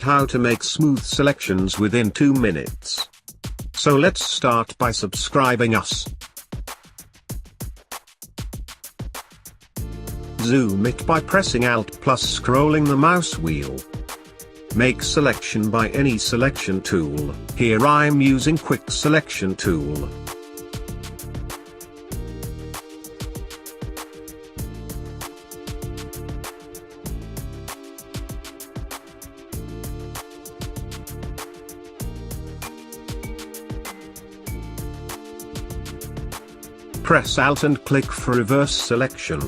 How to make smooth selections within 2 minutes. So let's start by subscribing us. Zoom it by pressing Alt plus scrolling the mouse wheel. Make selection by any selection tool. Here I'm using Quick Selection tool. Press Alt and click for reverse selection.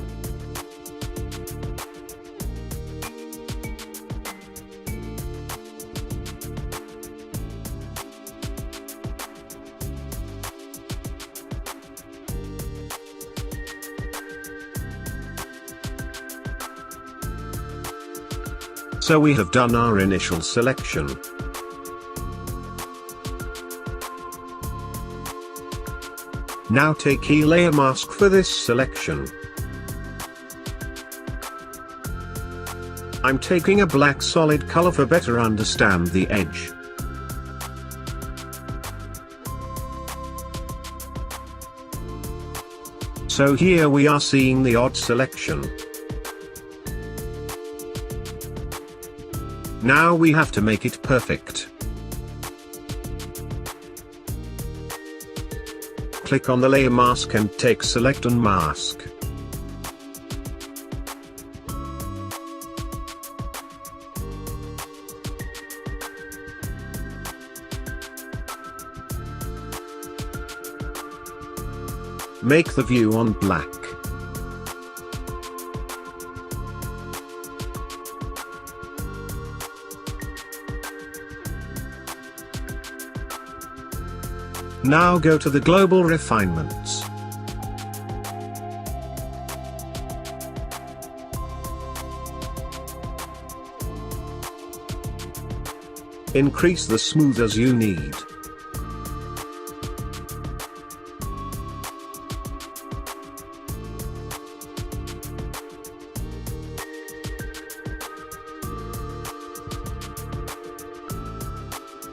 So we have done our initial selection. Now take a layer mask for this selection. I'm taking a black solid color for better understand the edge. So here we are seeing the odd selection. Now we have to make it perfect. Click on the layer mask and take Select Unmask. Make the view on black. Now go to the global refinements. Increase the smooth as you need.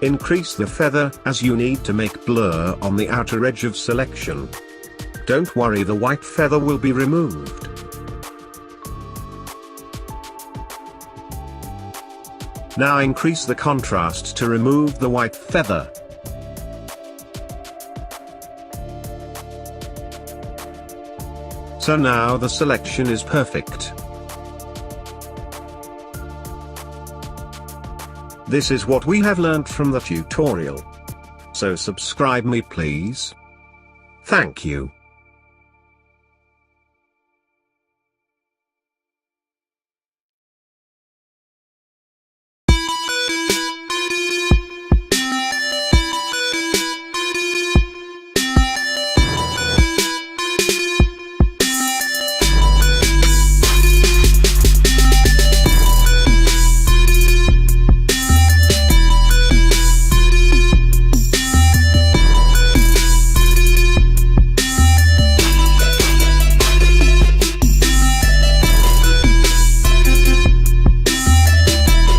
Increase the feather as you need to make blur on the outer edge of selection. Don't worry, the white feather will be removed. Now increase the contrast to remove the white feather. So now the selection is perfect. This is what we have learned from the tutorial. So subscribe me please. Thank you.